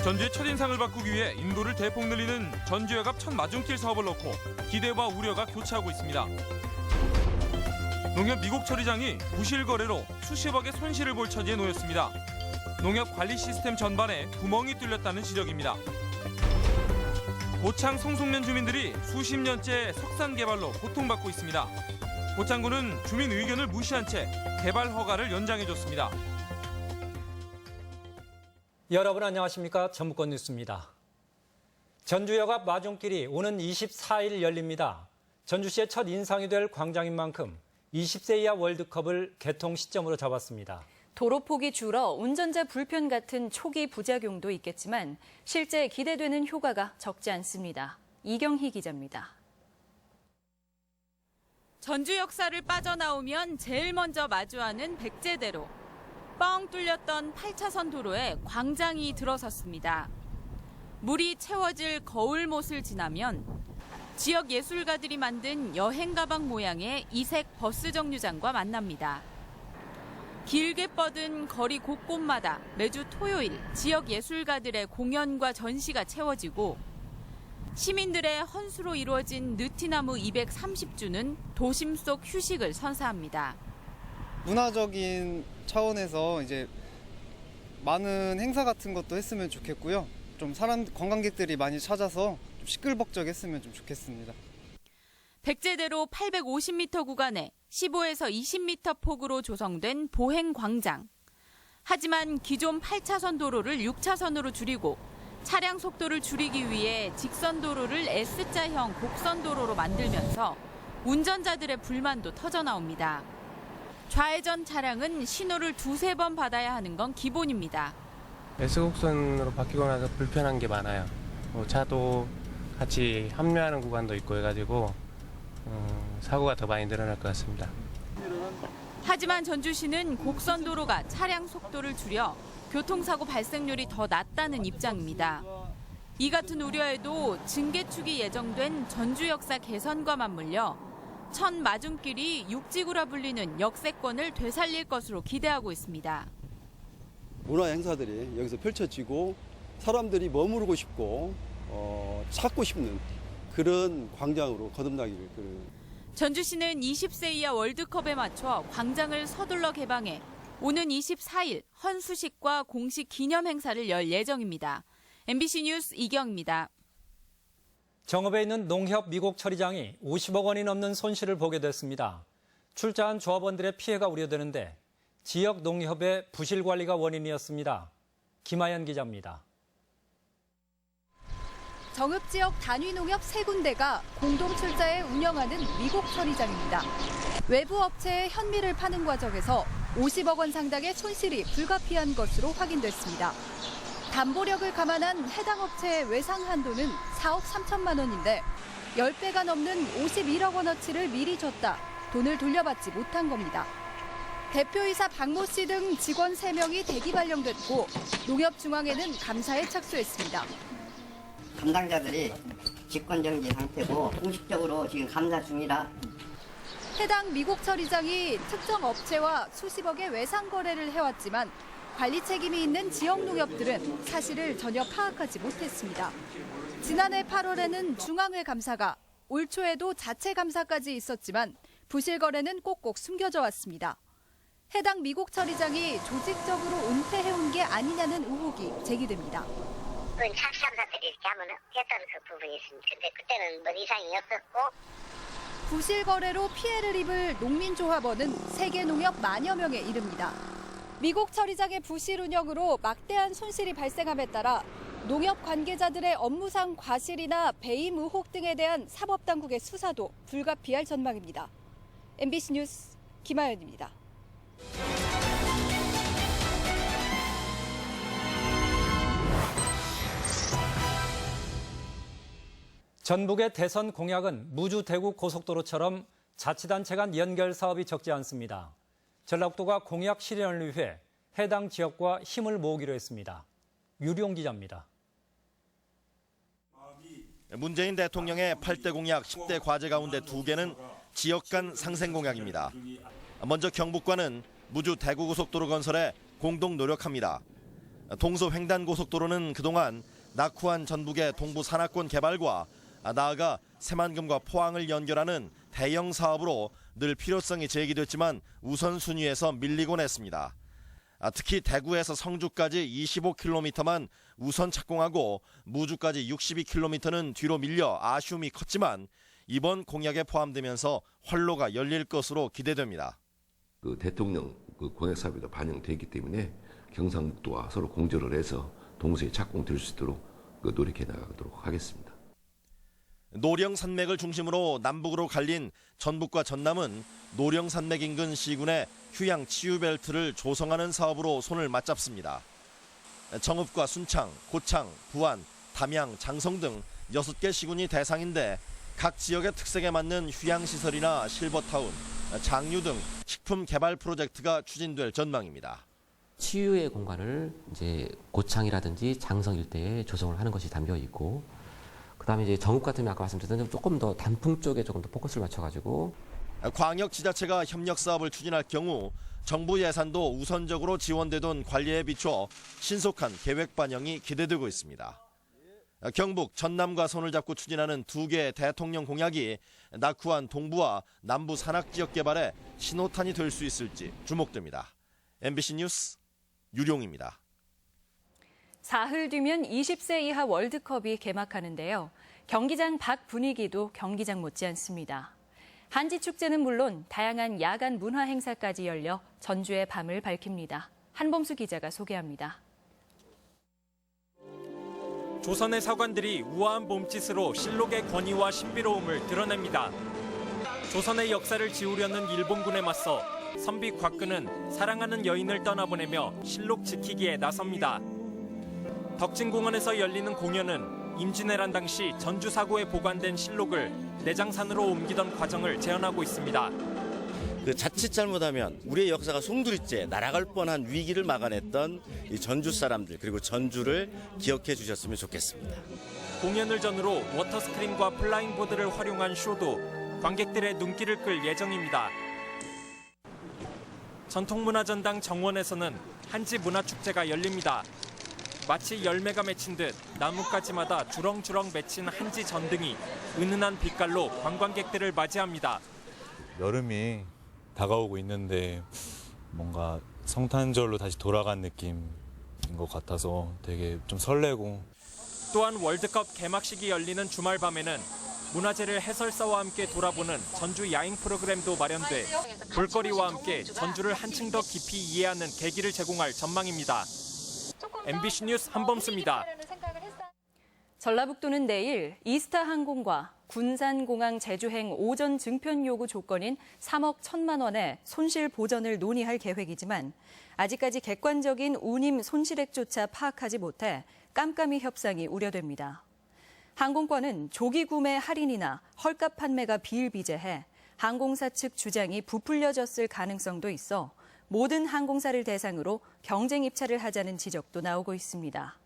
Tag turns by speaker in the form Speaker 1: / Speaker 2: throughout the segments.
Speaker 1: 전주의 첫인상을 바꾸기 위해 인도를 대폭 늘리는 전주역앞 첫 마중길 사업을 놓고 기대와 우려가 교차하고 있습니다. 농협 미국 처리장이 부실 거래로 수십억의 손실을 볼 처지에 놓였습니다. 농협 관리 시스템 전반에 구멍이 뚫렸다는 지적입니다. 고창 성송면 주민들이 수십 년째 석산 개발로 고통받고 있습니다. 고창군은 주민 의견을 무시한 채 개발 허가를 연장해줬습니다.
Speaker 2: 여러분 안녕하십니까? 전북권 뉴스입니다. 전주역 앞 마중길이 오는 24일 열립니다. 전주시의 첫 인상이 될 광장인 만큼 20세 이하 월드컵을 개통 시점으로 잡았습니다.
Speaker 3: 도로폭이 줄어 운전자 불편 같은 초기 부작용도 있겠지만 실제 기대되는 효과가 적지 않습니다. 이경희 기자입니다.
Speaker 4: 전주 역사를 빠져나오면 제일 먼저 마주하는 백제대로. 뻥 뚫렸던 8차선 도로에 광장이 들어섰습니다. 물이 채워질 거울못을 지나면 지역 예술가들이 만든 여행 가방 모양의 이색 버스 정류장과 만납니다. 길게 뻗은 거리 곳곳마다 매주 토요일 지역 예술가들의 공연과 전시가 채워지고 시민들의 헌수로 이루어진 느티나무 230주는 도심 속 휴식을 선사합니다.
Speaker 5: 문화적인 차원에서 이제 많은 행사 같은 것도 했으면 좋겠고요. 좀 관광객들이 많이 찾아서 좀 시끌벅적했으면 좀 좋겠습니다.
Speaker 4: 백제대로 850m 구간에 15에서 20m 폭으로 조성된 보행 광장. 하지만 기존 8차선 도로를 6차선으로 줄이고 차량 속도를 줄이기 위해 직선 도로를 S자형 곡선 도로로 만들면서 운전자들의 불만도 터져나옵니다. 좌회전 차량은 신호를 두세 번 받아야 하는 건 기본입니다.
Speaker 6: S곡선으로 바뀌고 나서 불편한 게 많아요. 차도 같이 합류하는 구간도 있고 해가지고 사고가 더 많이 늘어날 것 같습니다.
Speaker 4: 하지만 전주시는 곡선 도로가 차량 속도를 줄여 교통사고 발생률이 더 낮다는 입장입니다. 이 같은 우려에도 증개축이 예정된 전주 역사 개선과 맞물려 첫 마중길이 육지구라 불리는 역세권을 되살릴 것으로 기대하고 있습니다.
Speaker 7: 문화 행사들이 여기서 펼쳐지고 사람들이 머무르고 싶고 찾고 싶는 그런 광장으로 거듭나기를.
Speaker 4: 전주시는 20세 이하 월드컵에 맞춰 광장을 서둘러 개방해 오는 24일 헌수식과 공식 기념 행사를 열 예정입니다. MBC 뉴스 이경입니다.
Speaker 2: 정읍에 있는 농협 미국 처리장이 50억 원이 넘는 손실을 보게 됐습니다. 출자한 조합원들의 피해가 우려되는데 지역 농협의 부실 관리가 원인이었습니다. 김하연 기자입니다.
Speaker 8: 정읍 지역 단위 농협 3군데가 공동 출자해 운영하는 미국 처리장입니다. 외부 업체에 현미를 파는 과정에서 50억 원 상당의 손실이 불가피한 것으로 확인됐습니다. 담보력을 감안한 해당 업체의 외상 한도는 4억 3천만 원인데 10배가 넘는 51억 원어치를 미리 줬다 돈을 돌려받지 못한 겁니다. 대표이사 박모 씨 등 직원 3명이 대기 발령됐고 농협중앙회는 감사에 착수했습니다.
Speaker 9: 담당자들이 직권정지 상태고 공식적으로 지금 감사 중이라.
Speaker 8: 해당 미국 처리장이 특정 업체와 수십억의 외상 거래를 해왔지만 관리 책임이 있는 지역 농협들은 사실을 전혀 파악하지 못했습니다. 지난해 8월에는 중앙회 감사가, 올 초에도 자체 감사까지 있었지만 부실 거래는 꼭꼭 숨겨져 왔습니다. 해당 미국 처리장이 조직적으로 은폐해온 게 아니냐는 의혹이 제기됩니다.
Speaker 10: 차시 감사들이 이렇게 하면 했던 그 부분이 있습니다. 근데 그때는 뭐 이상이 없었고.
Speaker 8: 부실 거래로 피해를 입을 농민조합원은 세계 농협 만여 명에 이릅니다. 미국 처리장의 부실 운영으로 막대한 손실이 발생함에 따라 농협 관계자들의 업무상 과실이나 배임 의혹 등에 대한 사법당국의 수사도 불가피할 전망입니다. MBC 뉴스 김하연입니다.
Speaker 2: 전북의 대선 공약은 무주 대구 고속도로처럼 자치단체 간 연결 사업이 적지 않습니다. 전라북도가 공약 실현을 위해 해당 지역과 힘을 모으기로 했습니다. 유룡 기자입니다.
Speaker 11: 문재인 대통령의 8대 공약 10대 과제 가운데 2개는 지역 간 상생 공약입니다. 먼저 경북과는 무주 대구 고속도로 건설에 공동 노력합니다. 동서횡단고속도로는 그동안 낙후한 전북의 동부 산악권 개발과 나아가 새만금과 포항을 연결하는 대형 사업으로 늘 필요성이 제기됐지만 우선순위에서 밀리곤 했습니다. 특히 대구에서 성주까지 25km만 우선 착공하고 무주까지 62km는 뒤로 밀려 아쉬움이 컸지만 이번 공약에 포함되면서 활로가 열릴 것으로 기대됩니다.
Speaker 12: 그 대통령 그 공약 사업에도 반영되기 때문에 경상북도와 서로 공조를 해서 동시에 착공될 수 있도록 노력해 나가도록 하겠습니다.
Speaker 11: 노령산맥을 중심으로 남북으로 갈린 전북과 전남은 노령산맥 인근 시군의 휴양 치유벨트를 조성하는 사업으로 손을 맞잡습니다. 정읍과 순창, 고창, 부안, 담양, 장성 등 6개 시군이 대상인데 각 지역의 특색에 맞는 휴양시설이나 실버타운, 장류 등 식품 개발 프로젝트가 추진될 전망입니다.
Speaker 13: 치유의 공간을 이제 고창이라든지 장성 일대에 조성을 하는 것이 담겨 있고, 그다음에 이제 정읍 같으면 아까 말씀드렸던 조금 더 단풍 쪽에 조금 더 포커스를 맞춰가지고
Speaker 11: 광역 지자체가 협력 사업을 추진할 경우 정부 예산도 우선적으로 지원되던 관리에 비춰 신속한 계획 반영이 기대되고 있습니다. 경북, 전남과 손을 잡고 추진하는 2개의 대통령 공약이 낙후한 동부와 남부 산악 지역 개발에 신호탄이 될 수 있을지 주목됩니다. MBC 뉴스 유룡입니다.
Speaker 3: 사흘 뒤면 20세 이하 월드컵이 개막하는데요. 경기장 밖 분위기도 경기장 못지않습니다. 한지축제는 물론 다양한 야간 문화 행사까지 열려 전주의 밤을 밝힙니다. 한범수 기자가 소개합니다.
Speaker 14: 조선의 사관들이 우아한 몸짓으로 실록의 권위와 신비로움을 드러냅니다. 조선의 역사를 지우려는 일본군에 맞서 선비 곽근은 사랑하는 여인을 떠나보내며 실록 지키기에 나섭니다. 덕진공원에서 열리는 공연은 임진왜란 당시 전주 사고에 보관된 실록을 내장산으로 옮기던 과정을 재현하고 있습니다.
Speaker 15: 그 자칫 잘못하면 우리의 역사가 송두리째 날아갈 뻔한 위기를 막아냈던 이 전주 사람들 그리고 전주를 기억해 주셨으면 좋겠습니다.
Speaker 14: 공연을 전후로 워터스크린과 플라잉보드를 활용한 쇼도 관객들의 눈길을 끌 예정입니다. 전통문화전당 정원에서는 한지 문화축제가 열립니다. 마치 열매가 맺힌 듯 나뭇가지마다 주렁주렁 맺힌 한지 전등이 은은한 빛깔로 관광객들을 맞이합니다.
Speaker 16: 여름이 다가오고 있는데 뭔가 성탄절로 다시 돌아간 느낌인 것 같아서 되게 좀 설레고.
Speaker 14: 또한 월드컵 개막식이 열리는 주말 밤에는 문화재를 해설사와 함께 돌아보는 전주 야행 프로그램도 마련돼 볼거리와 함께 전주를 한층 더 깊이 이해하는 계기를 제공할 전망입니다. MBC 뉴스 한범수입니다.
Speaker 3: 전라북도는 내일 이스타 항공과 군산공항 제주행 오전 증편 요구 조건인 3억 1천만 원의 손실 보전을 논의할 계획이지만 아직까지 객관적인 운임 손실액조차 파악하지 못해 깜깜이 협상이 우려됩니다. 항공권은 조기 구매 할인이나 헐값 판매가 비일비재해 항공사 측 주장이 부풀려졌을 가능성도 있어 모든 항공사를 대상으로 경쟁 입찰을 하자는 지적도 나오고 있습니다.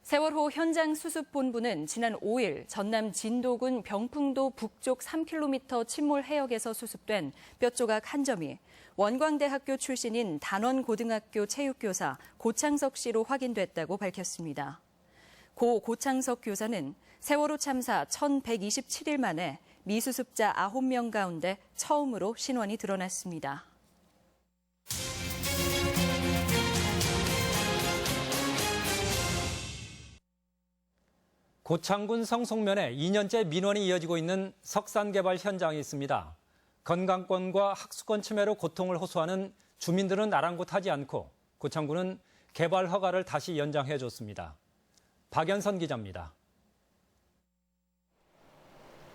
Speaker 3: 세월호 현장 수습본부는 지난 5일 전남 진도군 병풍도 북쪽 3km 침몰 해역에서 수습된 뼈조각 한 점이 원광대학교 출신인 단원고등학교 체육교사 고창석 씨로 확인됐다고 밝혔습니다. 고 고창석 교사는 세월호 참사 1127일 만에 미수습자 9명 가운데 처음으로 신원이 드러났습니다.
Speaker 2: 고창군 성송면에 2년째 민원이 이어지고 있는 석산 개발 현장이 있습니다. 건강권과 학수권 침해로 고통을 호소하는 주민들은 아랑곳하지 않고 고창군은 개발 허가를 다시 연장해줬습니다. 박연선 기자입니다.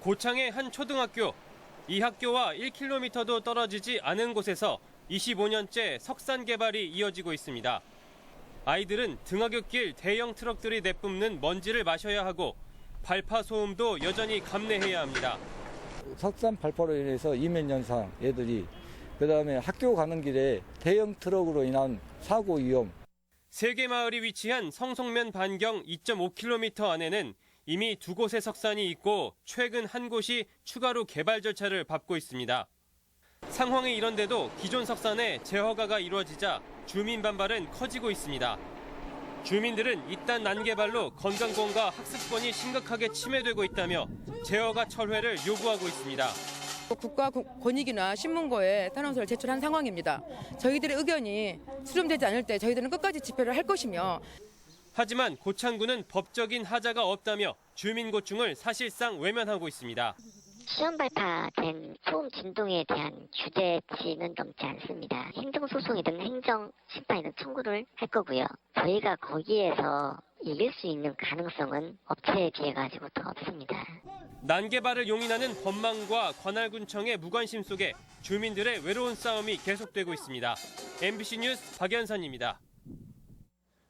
Speaker 17: 고창의 한 초등학교. 이 학교와 1km도 떨어지지 않은 곳에서 25년째 석산 개발이 이어지고 있습니다. 아이들은 등하굣길 대형 트럭들이 내뿜는 먼지를 마셔야 하고 발파 소음도 여전히 감내해야 합니다.
Speaker 18: 석산 발파로 인해서 이면 현상 애들이 그다음에 학교 가는 길에 대형 트럭으로 인한 사고 위험.
Speaker 17: 3개 마을이 위치한 성송면 반경 2.5km 안에는 이미 2곳의 석산이 있고 최근 한 곳이 추가로 개발 절차를 밟고 있습니다. 상황이 이런데도 기존 석산에 재허가가 이루어지자 주민 반발은 커지고 있습니다. 주민들은 이딴 난개발로 건강권과 학습권이 심각하게 침해되고 있다며 제어가 철회를 요구하고 있습니다.
Speaker 19: 국가권익위나 신문고에 탄원서를 제출한 상황입니다. 저희들의 의견이 수렴되지 않을 때 저희들은 끝까지 집회를 할 것이며
Speaker 17: 하지만 고창군은 법적인 하자가 없다며 주민 고충을 사실상 외면하고 있습니다.
Speaker 10: 시험 발파된 소음 진동에 대한 규제치는 넘지 않습니다. 행정소송이든 행정심판이든 청구를 할 거고요. 저희가 거기에서 이길 수 있는 가능성은 업체에 비해 가지고 더 없습니다.
Speaker 17: 난개발을 용인하는 법망과 관할군청의 무관심 속에 주민들의 외로운 싸움이 계속되고 있습니다. MBC 뉴스 박연선입니다.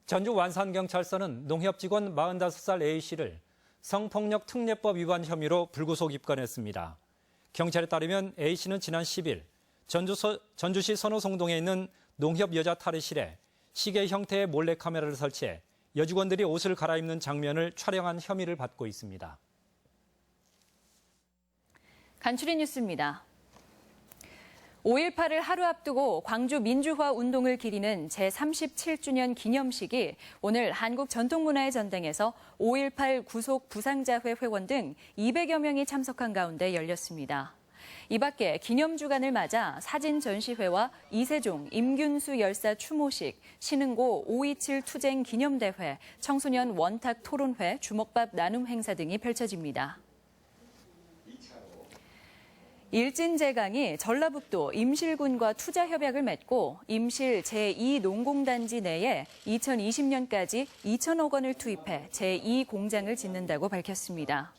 Speaker 2: 전주 완산경찰서는 농협 직원 45살 A씨를 성폭력 특례법 위반 혐의로 불구속 입건했습니다. 경찰에 따르면 A씨는 지난 10일 전주시 선호송동에 있는 농협 여자 탈의실에 시계 형태의 몰래카메라를 설치해 여직원들이 옷을 갈아입는 장면을 촬영한 혐의를 받고 있습니다.
Speaker 3: 간추린 뉴스입니다. 5.18을 하루 앞두고 광주 민주화 운동을 기리는 제37주년 기념식이 오늘 한국전통문화의 전당에서 5.18 구속 부상자회 회원 등 200여 명이 참석한 가운데 열렸습니다. 이 밖에 기념주간을 맞아 사진 전시회와 이세종, 임균수 열사 추모식, 신흥고 5.27 투쟁 기념대회, 청소년 원탁 토론회, 주먹밥 나눔 행사 등이 펼쳐집니다. 일진제강이 전라북도 임실군과 투자협약을 맺고 임실 제2농공단지 내에 2020년까지 2천억 원을 투입해 제2공장을 짓는다고 밝혔습니다.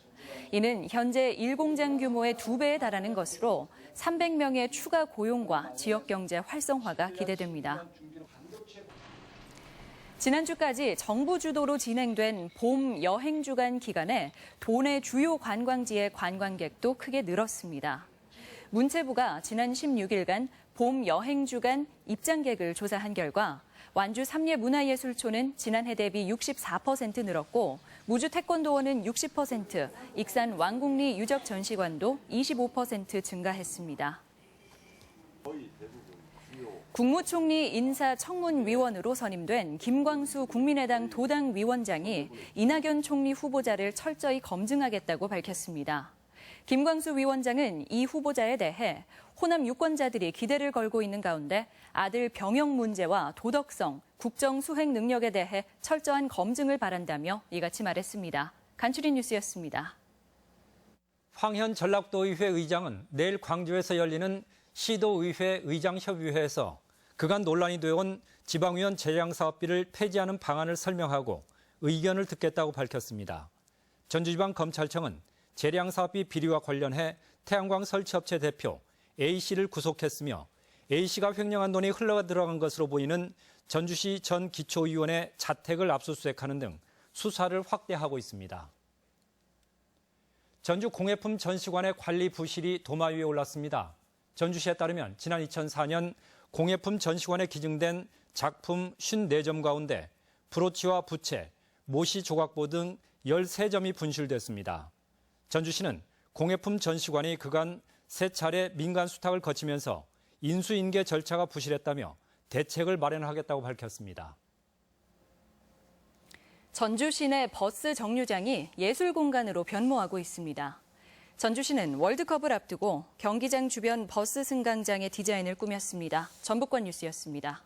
Speaker 3: 이는 현재 1공장 규모의 2배에 달하는 것으로 300명의 추가 고용과 지역경제 활성화가 기대됩니다. 지난주까지 정부 주도로 진행된 봄 여행주간 기간에 도내 주요 관광지의 관광객도 크게 늘었습니다. 문체부가 지난 16일간 봄 여행주간 입장객을 조사한 결과 완주 삼례문화예술촌은 지난해 대비 64% 늘었고 무주 태권도원은 60%, 익산 왕국리 유적전시관도 25% 증가했습니다. 국무총리 인사청문위원으로 선임된 김광수 국민의당 도당위원장이 이낙연 총리 후보자를 철저히 검증하겠다고 밝혔습니다. 김광수 위원장은 이 후보자에 대해 호남 유권자들이 기대를 걸고 있는 가운데 아들 병역 문제와 도덕성, 국정 수행 능력에 대해 철저한 검증을 바란다며 이같이 말했습니다. 간추린 뉴스였습니다.
Speaker 2: 황현 전라도의회 의장은 내일 광주에서 열리는 시도의회 의장협의회에서 그간 논란이 되어온 지방의원 재량사업비를 폐지하는 방안을 설명하고 의견을 듣겠다고 밝혔습니다. 전주지방검찰청은 재량사업비 비리와 관련해 태양광 설치업체 대표 A씨를 구속했으며 A씨가 횡령한 돈이 흘러들어간 것으로 보이는 전주시 전 기초의원의 자택을 압수수색하는 등 수사를 확대하고 있습니다. 전주 공예품 전시관의 관리 부실이 도마 위에 올랐습니다. 전주시에 따르면 지난 2004년 공예품 전시관에 기증된 작품 54점 가운데 브로치와 부채, 모시 조각보 등 13점이 분실됐습니다. 전주시는 공예품 전시관이 그간 3차례 민간 수탁을 거치면서 인수인계 절차가 부실했다며 대책을 마련하겠다고 밝혔습니다.
Speaker 3: 전주 시내 버스 정류장이 예술 공간으로 변모하고 있습니다. 전주시는 월드컵을 앞두고 경기장 주변 버스 승강장의 디자인을 꾸몄습니다. 전북권 뉴스였습니다.